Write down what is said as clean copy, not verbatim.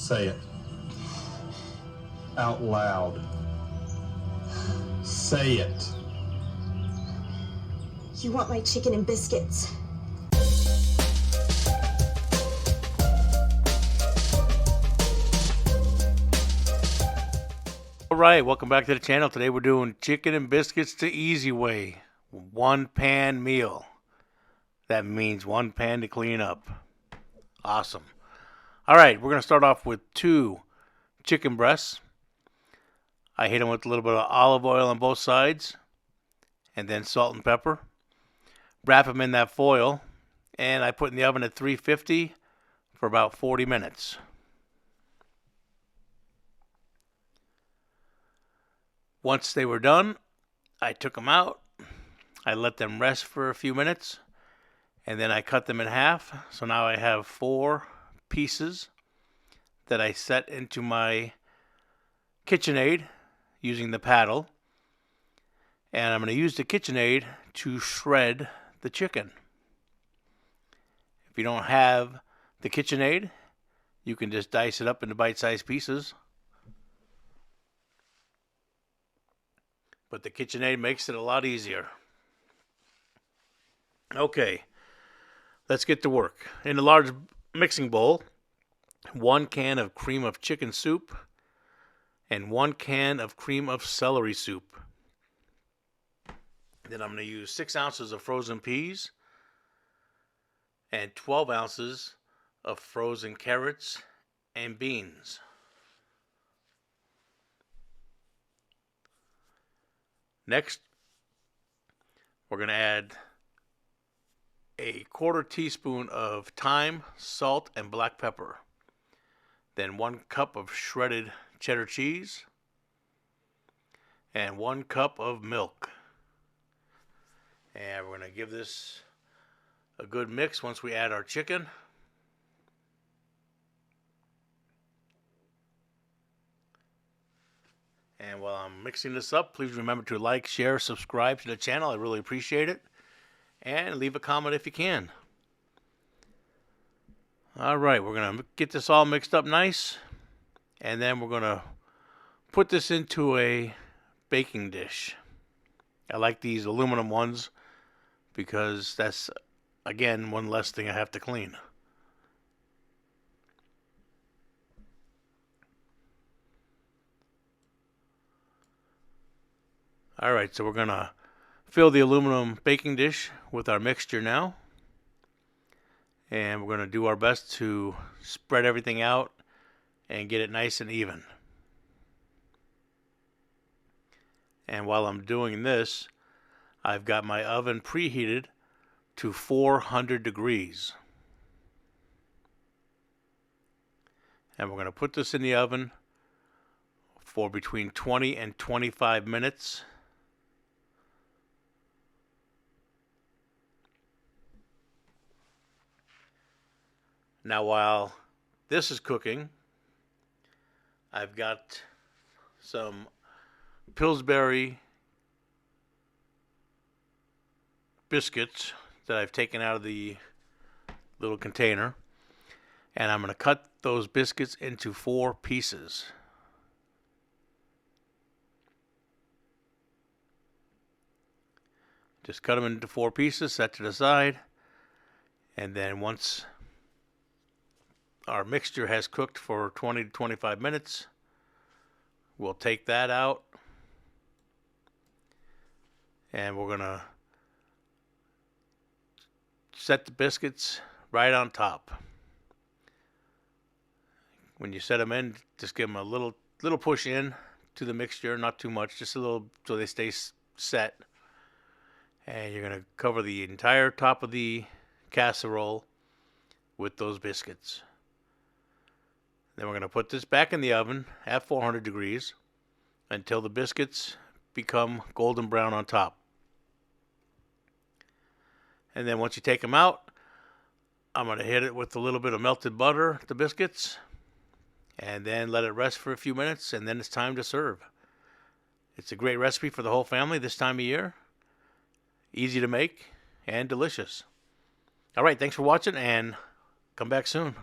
Say it. Out loud. Say it. You want my chicken and biscuits? Alright, welcome back to the channel. Today we're doing chicken and biscuits the easy way. One pan meal. That means one pan to clean up. Awesome. Alright, we're going to start off with 2 chicken breasts. I hit them with a little bit of olive oil on both sides. And then salt and pepper. Wrap them in that foil. And I put in the oven at 350 for about 40 minutes. Once they were done, I took them out. I let them rest for a few minutes. And then I cut them in half. So now I have 4 pieces that I set into my KitchenAid using the paddle. And I'm going to use the KitchenAid to shred the chicken. If you don't have the KitchenAid, you can just dice it up into bite-sized pieces. But the KitchenAid makes it a lot easier. Okay, let's get to work. In a large mixing bowl, 1 can of cream of chicken soup and 1 can of cream of celery soup. Then I'm going to use 6 ounces of frozen peas and 12 ounces of frozen carrots and beans. Next, we're going to add a 1/4 teaspoon of thyme, salt, and black pepper. Then 1 cup of shredded cheddar cheese and 1 cup of milk. And we're going to give this a good mix once we add our chicken. And while I'm mixing this up, please remember to like, share, subscribe to the channel. I really appreciate it. And leave a comment if you can. Alright, we're going to get this all mixed up nice. And then we're going to put this into a baking dish. I like these aluminum ones because that's, again, one less thing I have to clean. Alright, so we're going to fill the aluminum baking dish with our mixture now. And we're going to do our best to spread everything out and get it nice and even. And while I'm doing this, I've got my oven preheated to 400 degrees. And we're going to put this in the oven for between 20 and 25 minutes. Now while this is cooking, I've got some Pillsbury biscuits that I've taken out of the little container. And I'm going to cut those biscuits into 4 pieces. Just cut them into 4 pieces, set to the side. And then once our mixture has cooked for 20 to 25 minutes, we'll take that out. And we're going to set the biscuits right on top. When you set them in, just give them a little push in to the mixture, not too much, just a little so they stay set. And you're going to cover the entire top of the casserole with those biscuits. Then we're going to put this back in the oven at 400 degrees until the biscuits become golden brown on top. And then once you take them out, I'm going to hit it with a little bit of melted butter, the biscuits, and then let it rest for a few minutes, and then it's time to serve. It's a great recipe for the whole family this time of year. Easy to make and delicious. All right, thanks for watching, and come back soon.